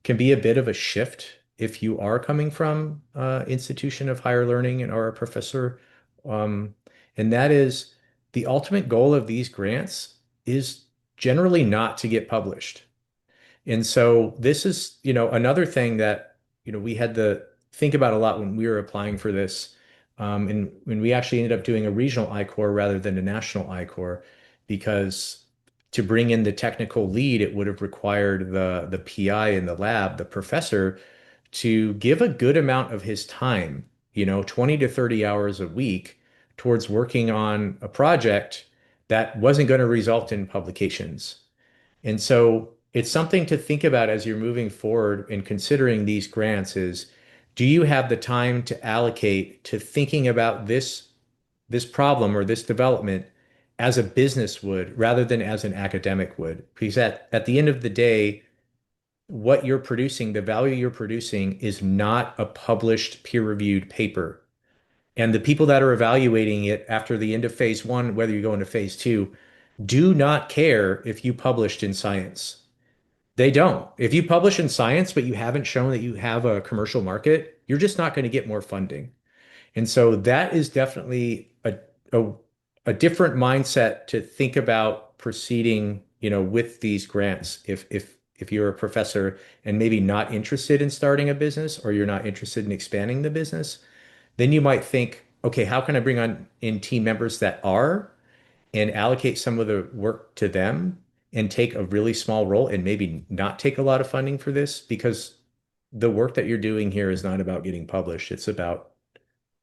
can be a bit of a shift if you are coming from institution of higher learning and are a professor. Um, and that is the ultimate goal of these grants is generally not to get published. And so this is, another thing that, we had to think about a lot when we were applying for this. And when we actually ended up doing a regional I-Core rather than a national I-Core, because to bring in the technical lead, it would have required the PI in the lab, the professor, to give a good amount of his time, 20 to 30 hours a week towards working on a project that wasn't going to result in publications. And so it's something to think about as you're moving forward and considering these grants is, do you have the time to allocate to thinking about this problem or this development as a business would rather than as an academic would? Because at the end of the day, what you're producing, the value you're producing is not a published peer-reviewed paper. And the people that are evaluating it after the end of phase 1, whether you go into phase 2, do not care if you published in Science. They don't. If you publish in Science, but you haven't shown that you have a commercial market, you're just not going to get more funding. And so that is definitely a, a different mindset to think about proceeding, with these grants. If you're a professor and maybe not interested in starting a business or you're not interested in expanding the business, then you might think, okay, how can I bring on in team members that are and allocate some of the work to them and take a really small role and maybe not take a lot of funding for this because the work that you're doing here is not about getting published. It's about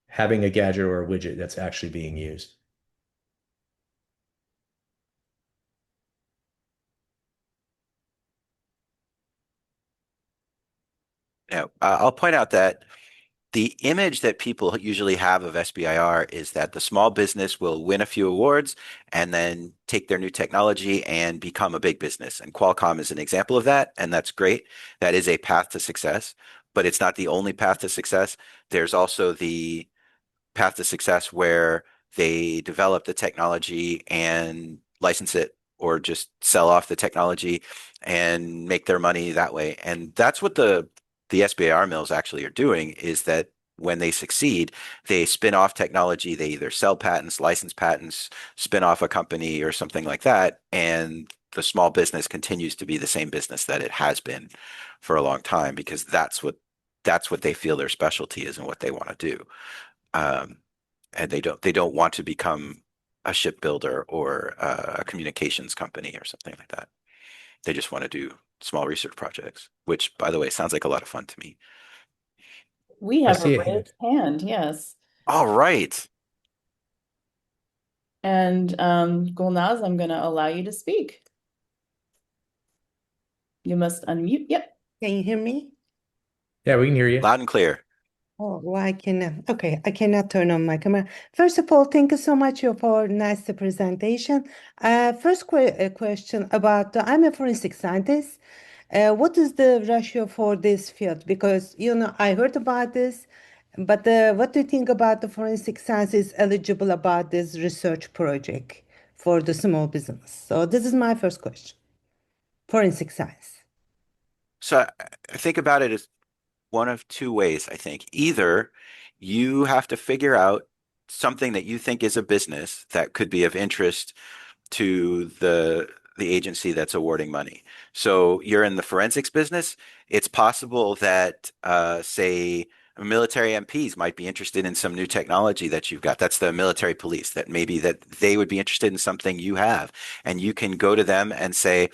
having a gadget or a widget that's actually being used. Now, I'll point out that the image that people usually have of SBIR is that the small business will win a few awards and then take their new technology and become a big business. And Qualcomm is an example of that, and that's great. That is a path to success, but it's not the only path to success. There's also the path to success where they develop the technology and license it or just sell off the technology and make their money that way. And that's what the SBIR mills actually are doing is that when they succeed, they spin off technology. They either sell patents, license patents, spin off a company or something like that. And the small business continues to be the same business that it has been for a long time because that's what they feel their specialty is and what they want to do. Um, and they don't want to become a shipbuilder or a communications company or something like that. They just want to do small research projects, which, by the way, sounds like a lot of fun to me. We I have a see a hand. raised hand, yes. All right. And Gulnaz, I'm going to allow you to speak. You must unmute. Yep. Can you hear me? Yeah, we can hear you. Loud and clear. Oh, well, I can. Okay, I cannot turn on my camera. First of all, thank you so much for nice presentation. First question about I'm a forensic scientist. What is the ratio for this field? Because I heard about this, but what do you think about the forensic science is eligible about this research project for the small business? So this is my first question. Forensic science. So I think about it as one of two ways, I think. Either you have to figure out something that you think is a business that could be of interest to the agency that's awarding money. So you're in the forensics business. It's possible that say military MPs might be interested in some new technology that you've got. That's the military police that maybe that they would be interested in something you have. And you can go to them and say,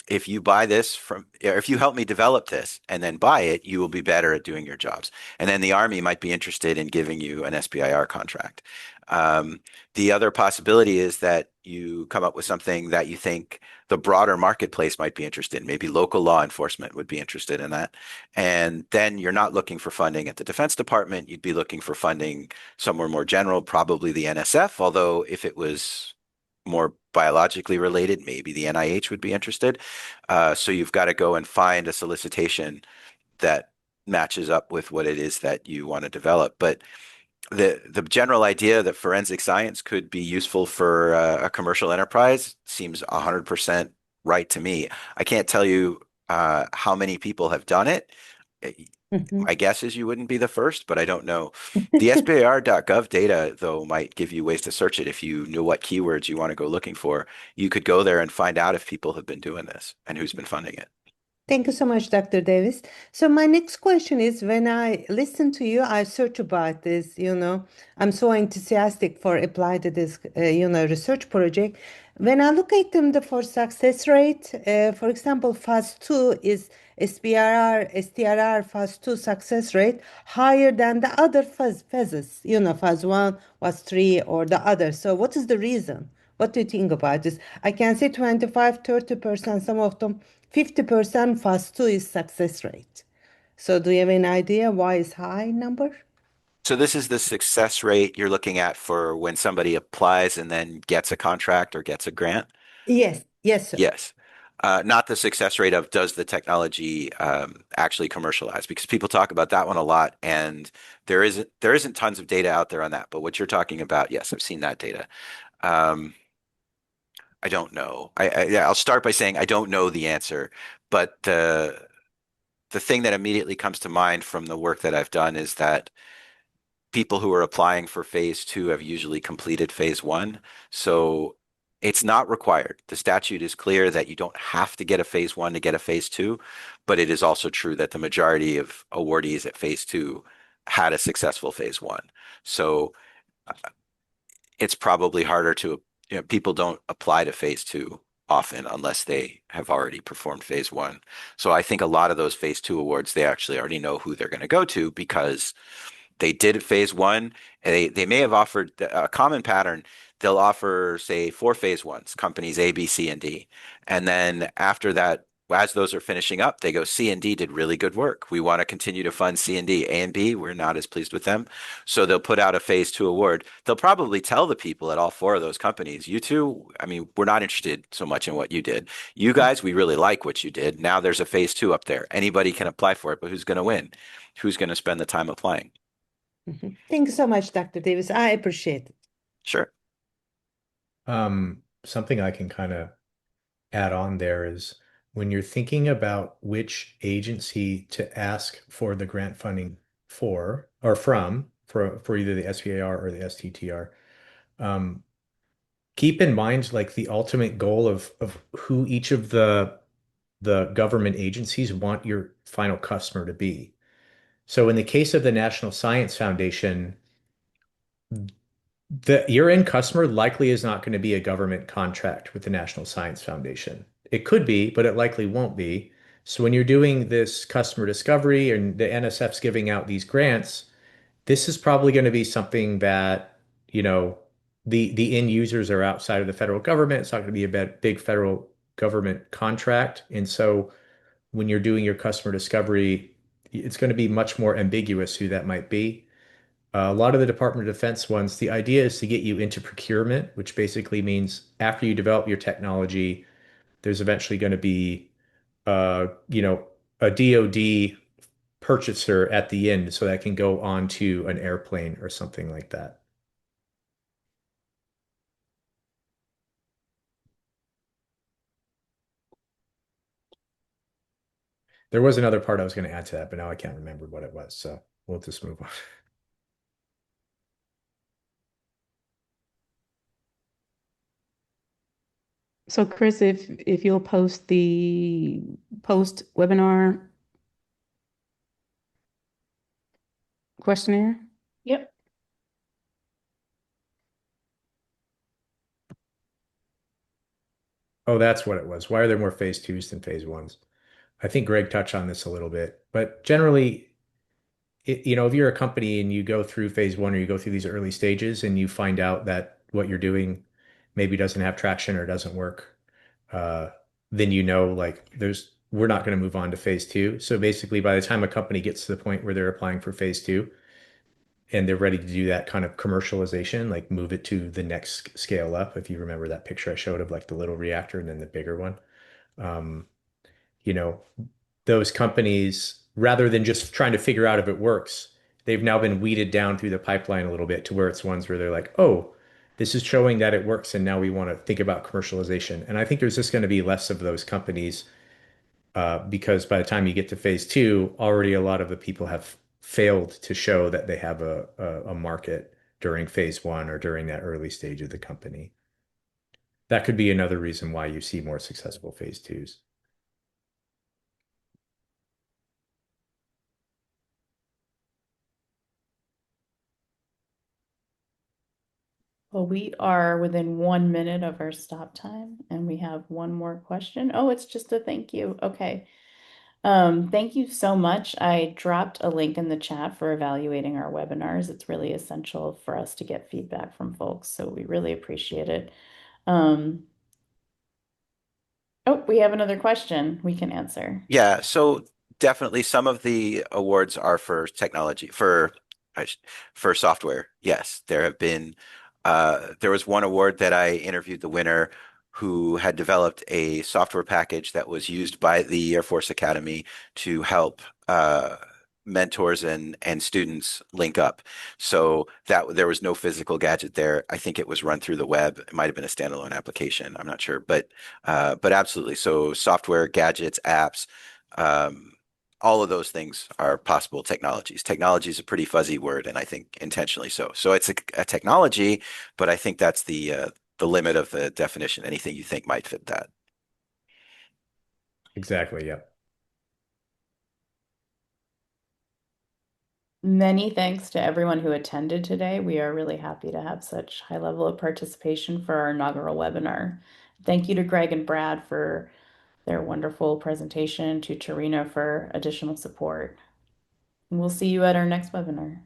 if you buy this from, or if you help me develop this and then buy it, you will be better at doing your jobs. And then the Army might be interested in giving you an SBIR contract. Um, the other possibility is that you come up with something that you think the broader marketplace might be interested in. Maybe local law enforcement would be interested in that. And then you're not looking for funding at the Defense Department. You'd be looking for funding somewhere more general, probably the NSF, although if it was more biologically related, maybe the NIH would be interested. So you've got to go and find a solicitation that matches up with what it is that you want to develop. But the general idea that forensic science could be useful for a commercial enterprise seems 100% right to me. I can't tell you how many people have done it. Mhm. My guess is you wouldn't be the first, but I don't know. The SBIR.gov data, though, might give you ways to search it. If you knew what keywords you want to go looking for, you could go there and find out if people have been doing this and who's been funding it. Thank you so much, Dr. Davis. So my next question is, when I listen to you, I search about this, I'm so enthusiastic for apply to this, research project. When I look at them, the for success rate, for example, phase two is SBIR, STRR phase two success rate higher than the other phases, phase one was three or the other. So what is the reason? What do you think about this? I can say 25, 30%, some of them 50% fast two is success rate. So do you have an idea why is high number? So this is the success rate you're looking at for when somebody applies and then gets a contract or gets a grant? Yes, yes, sir. Yes. Not the success rate of does the technology actually commercialize? Because people talk about that one a lot, and there isn't tons of data out there on that. But what you're talking about, yes, I've seen that data. Um, I don't know. Yeah, I'll start by saying I don't know the answer, but the thing that immediately comes to mind from the work that I've done is that people who are applying for phase two have usually completed phase one. So it's not required. The statute is clear that you don't have to get a phase one to get a phase two, but it is also true that the majority of awardees at phase two had a successful phase one. So it's probably harder to, people don't apply to phase two often unless they have already performed phase one. So I think a lot of those phase two awards, they actually already know who they're going to go to because they did phase one. They may have offered a common pattern. They'll offer, say, four phase ones, companies A, B, C, and D. And then after that, as those are finishing up, they go, C and D did really good work. We want to continue to fund C and D. A and B, we're not as pleased with them. So they'll put out a phase two award. They'll probably tell the people at all four of those companies, you two, I mean, we're not interested so much in what you did. You guys, we really like what you did. Now there's a phase two up there. Anybody can apply for it, but who's going to win? Who's going to spend the time applying? Mhm. Thank you so much, Dr. Davis. I appreciate it. Sure. Something I can kind of add on there is when you're thinking about which agency to ask for the grant funding for or from for either the SBIR or the STTR. Um, Keep in mind like the ultimate goal of who each of the government agencies want your final customer to be. So in the case of the National Science Foundation, your end customer likely is not going to be a government contract with the National Science Foundation. It could be, but it likely won't be. So when you're doing this customer discovery and the NSF's giving out these grants, this is probably going to be something that, you know, the end users are outside of the federal government. It's not going to be a big federal government contract. And so when you're doing your customer discovery, it's going to be much more ambiguous who that might be. A lot of the Department of Defense ones, the idea is to get you into procurement, which basically means after you develop your technology, there's eventually going to be, you know, a DoD purchaser at the end so that can go onto an airplane or something like that. There was another part I was going to add to that, but now I can't remember what it was. So we'll just move on. So Chris, if you'll post the post webinar questionnaire. Yep. Oh, that's what it was. Why are there more phase twos than phase ones? I think Greg touched on this a little bit, but generally, you know, if you're a company and you go through phase one or you go through these early stages and you find out that what you're doing maybe doesn't have traction or doesn't work, uh, then you know, like we're not going to move on to phase two. So basically, by the time a company gets to the point where they're applying for phase two and they're ready to do that kind of commercialization, like move it to the next scale up. If you remember that picture I showed of like the little reactor and then the bigger one, um, you know, those companies, rather than just trying to figure out if it works, they've now been weeded down through the pipeline a little bit to where it's ones where they're like, oh, this is showing that it works, and now we want to think about commercialization. And I think there's just going to be less of those companies because by the time you get to phase two, already a lot of the people have failed to show that they have a market during phase one or during that early stage of the company. That could be another reason why you see more successful phase twos. Well, we are within 1 minute of our stop time, and we have one more question. Oh, it's just a thank you. Okay. Thank you so much. I dropped a link in the chat for evaluating our webinars. It's really essential for us to get feedback from folks, so we really appreciate it. Um, oh, we have another question we can answer. Yeah, so definitely some of the awards are for technology, I sh- for software. Yes, there was one award that I interviewed the winner who had developed a software package that was used by the Air Force Academy to help mentors and students link up. So that there was no physical gadget there. I think it was run through the web. It might have been a standalone application. I'm not sure, but absolutely. So software, gadgets, apps, um, all of those things are possible technologies. Technology is a pretty fuzzy word, and I think intentionally so. So it's a technology, but I think that's the limit of the definition. Anything you think might fit that. Exactly. Yeah. Many thanks to everyone who attended today. We are really happy to have such high level of participation for our inaugural webinar. Thank you to Greg and Brad for their wonderful presentation, to Tarina for additional support. And we'll see you at our next webinar.